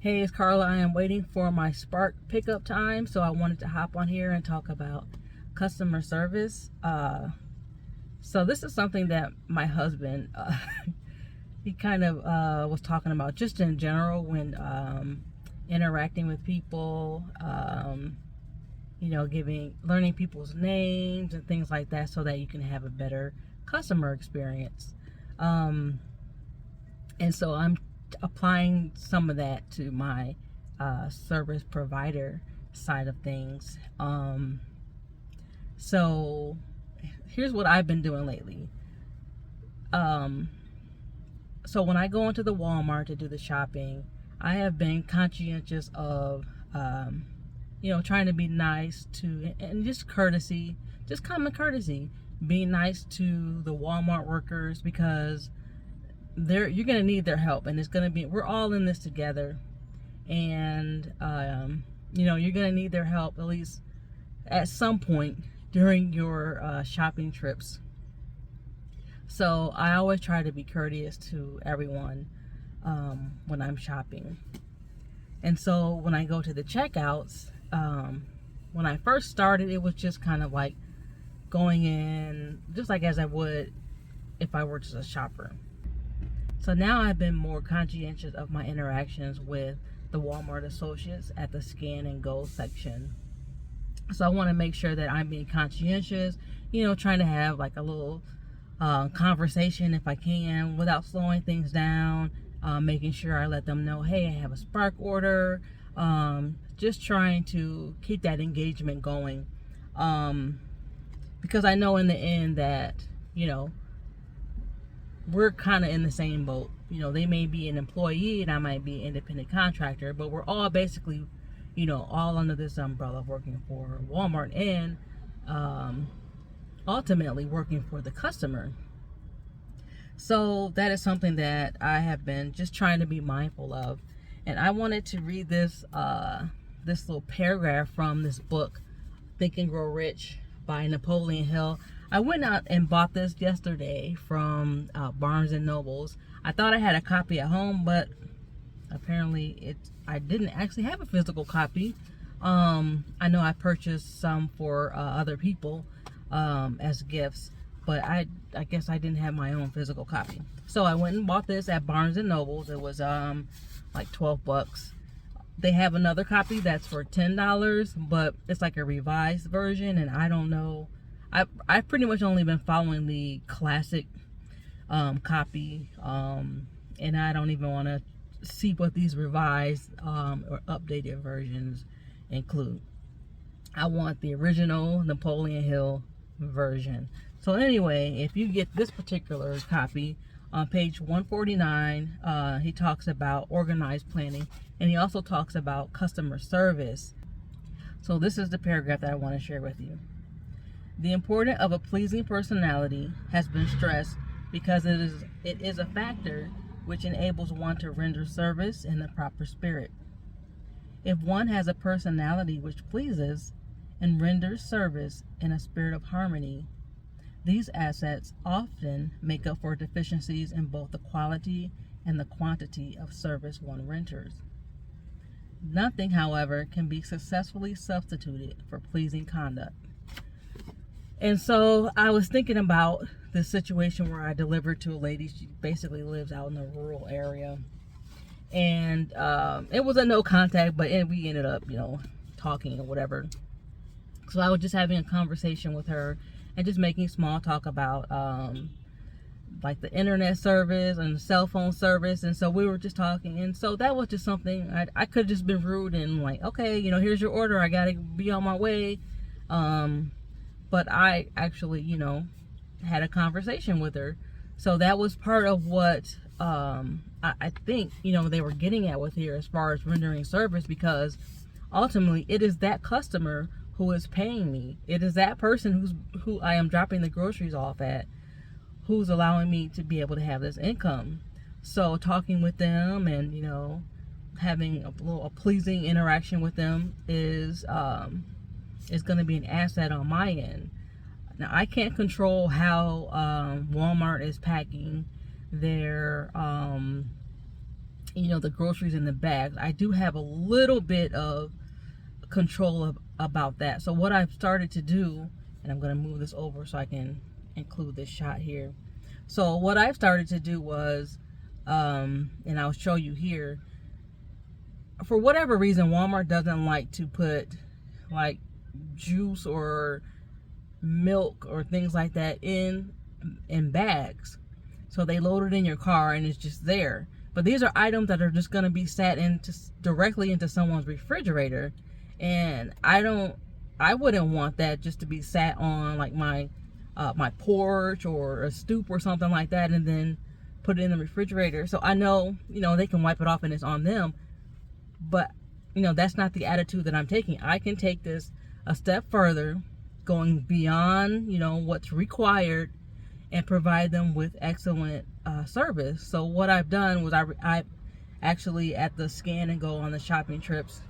Hey, it's Carla. I am waiting for my Spark pickup time, so I wanted to hop on here and talk about customer service. So this is something that my husband, he kind of was talking about just in general when interacting with people, learning people's names and things like that so that you can have a better customer experience. Um, and so I'm applying some of that to my service provider side of things. So here's what I've been doing lately. Um, so when I go into the Walmart to do the shopping, I have been conscientious of, trying to be nice to, and just courtesy, just common courtesy, being nice to the Walmart workers because you're gonna need their help, and we're all in this together, and you're gonna need their help at least at some point during your shopping trips. So I always try to be courteous to everyone when I'm shopping. And so when I go to the checkouts, when I first started, it was just kind of like going in just like as I would if I were just a shopper. So now I've been more conscientious of my interactions with the Walmart associates at the scan and go section. So I want to make sure that I'm being conscientious, trying to have like a little conversation if I can without slowing things down, making sure I let them know, hey, I have a Spark order, just trying to keep that engagement going, because I know in the end that, we're kind of in the same boat. They may be an employee and I might be an independent contractor, but we're all basically, all under this umbrella working for Walmart and ultimately working for the customer. So that is something that I have been just trying to be mindful of. And I wanted to read this little paragraph from this book, Think and Grow Rich by Napoleon Hill. I went out and bought this yesterday from Barnes and Nobles. I thought I had a copy at home, but apparently I didn't actually have a physical copy. I know I purchased some for other people as gifts, but I guess I didn't have my own physical copy. So I went and bought this at Barnes and Nobles. It was like $12. They have another copy that's for $10, but it's like a revised version, and I don't know. I've pretty much only been following the classic copy, and I don't even want to see what these revised or updated versions include. I want the original Napoleon Hill version. So anyway, if you get this particular copy, on page 149, he talks about organized planning, and he also talks about customer service. So this is the paragraph that I want to share with you. The importance of a pleasing personality has been stressed because it is a factor which enables one to render service in the proper spirit. If one has a personality which pleases and renders service in a spirit of harmony, these assets often make up for deficiencies in both the quality and the quantity of service one renders. Nothing, however, can be successfully substituted for pleasing conduct. And so I was thinking about the situation where I delivered to a lady. She basically lives out in a rural area. And it was a no contact, but we ended up, talking or whatever. So I was just having a conversation with her and just making small talk about like the internet service and the cell phone service. And so we were just talking. And so that was just something I could have just been rude and like, okay, here's your order. I got to be on my way. But I actually, had a conversation with her. So that was part of what I think, they were getting at with here as far as rendering service, because ultimately it is that customer who is paying me. It is that person who I am dropping the groceries off at, who's allowing me to be able to have this income. So talking with them and, having a pleasing interaction with them is going to be an asset on my end. Now, I can't control how Walmart is packing their the groceries in the bags. I do have a little bit of control about that. So what I've started to do, and I'm going to move this over so I can include this shot here. So what I've started to do was, and I'll show you here, for whatever reason, Walmart doesn't like to put like juice or milk or things like that in bags. So they load it in your car and it's just there. But these are items that are just going to be sat directly into someone's refrigerator, and I wouldn't want that just to be sat on like my porch or a stoop or something like that, and then put it in the refrigerator. So I know, they can wipe it off and it's on them, but that's not the attitude that I'm taking. I can take this a step further, going beyond what's required, and provide them with excellent service. So what I've done was I actually, at the Scan and Go on the shopping trips,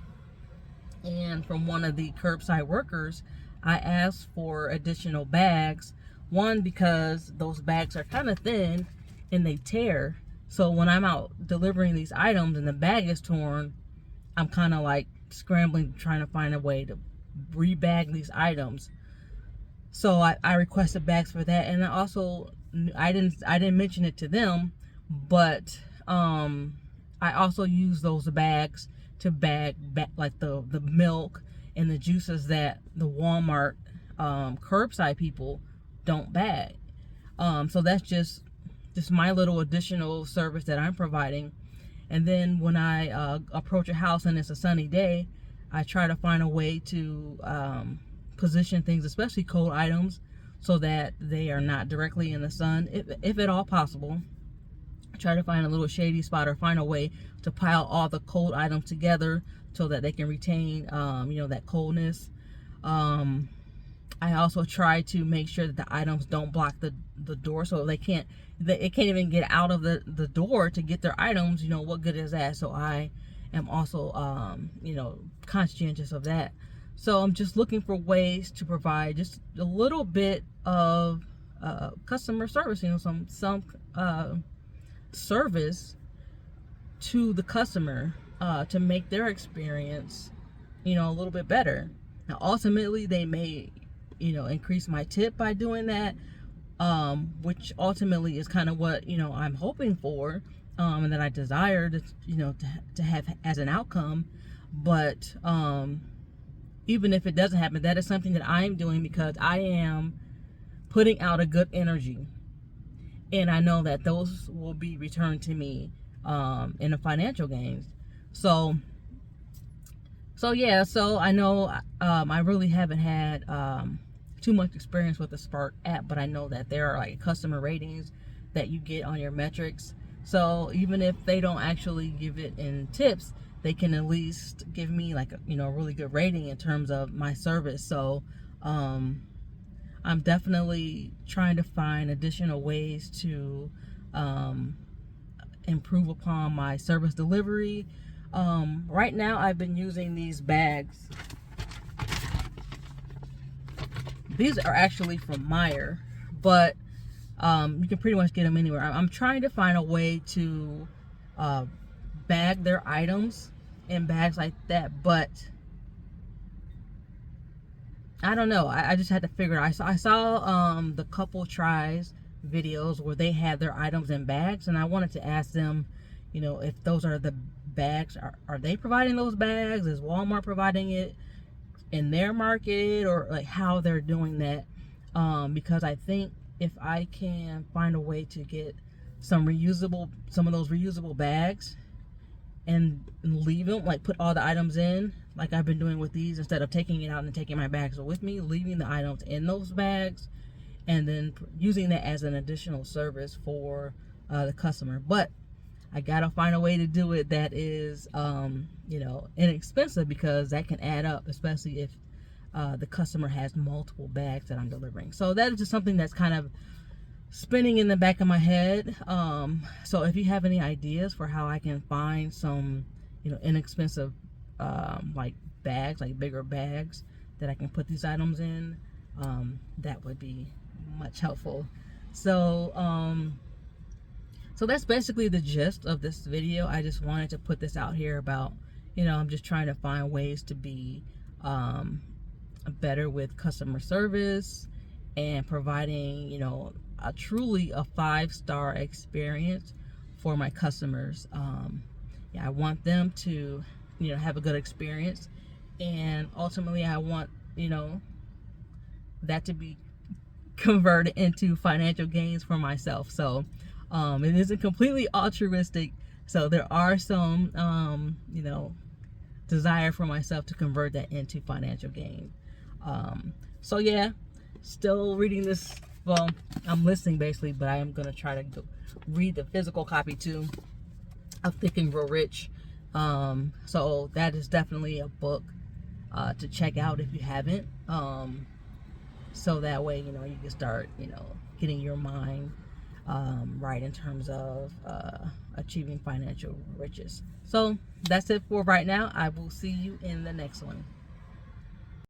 and from one of the curbside workers, I asked for additional bags. One, because those bags are kind of thin and they tear. So when I'm out delivering these items and the bag is torn, I'm kind of like scrambling, trying to find a way to rebag these items. So I requested bags for that, and I didn't mention it to them, but I also use those bags to bag like the milk and the juices that the Walmart curbside people don't bag. So that's just my little additional service that I'm providing. And then when I approach a house and it's a sunny day, I try to find a way to position things, especially cold items, so that they are not directly in the sun, if at all possible. Try to find a little shady spot or find a way to pile all the cold items together so that they can retain that coldness. I also try to make sure that the items don't block the door, so it can't even get out of the door to get their items. What good is that? So I am also conscientious of that. So I'm just looking for ways to provide just a little bit of customer service, some service to the customer, to make their experience, a little bit better. Now, ultimately, they may, increase my tip by doing that, which ultimately is kind of what, I'm hoping for, and that I desire to have as an outcome. But even if it doesn't happen, that is something that I am doing because I am putting out a good energy, and I know that those will be returned to me in the financial gains. So yeah, so I know I really haven't had too much experience with the Spark app, but I know that there are like customer ratings that you get on your metrics. So even if they don't actually give it in tips, they can at least give me like a really good rating in terms of my service. So I'm definitely trying to find additional ways to improve upon my service delivery. Right now I've been using these bags. These are actually from Meijer, but you can pretty much get them anywhere. I'm trying to find a way to bag their items in bags like that, but I don't know. I just had to figure it out. I saw the Couple Tries videos where they had their items in bags, and I wanted to ask them, if those are the bags, are they providing those bags? Is Walmart providing it in their market, or like how they're doing that? Because I think if I can find a way to get some of those reusable bags and leave them, like put all the items in, like I've been doing with these, instead of taking it out and taking my bags with me, leaving the items in those bags and then using that as an additional service for the customer. But I gotta find a way to do it that is inexpensive, because that can add up, especially if the customer has multiple bags that I'm delivering. So that is just something that's kind of spinning in the back of my head. So if you have any ideas for how I can find some inexpensive like bags, like bigger bags that I can put these items in, that would be much helpful. So So that's basically the gist of this video. I just wanted to put this out here about, I'm just trying to find ways to be better with customer service and providing, a truly a 5-star experience for my customers. I want them to, have a good experience, and ultimately I want, that to be converted into financial gains for myself. So it isn't completely altruistic. So there are some, desire for myself to convert that into financial gain. So yeah, still reading this. Well, I'm listening basically, but I am going to try to read the physical copy too of Think and Grow Rich. So that is definitely a book to check out if you haven't. So that way, you can start, getting your mind right in terms of achieving financial riches. So that's it for right now. I will see you in the next one.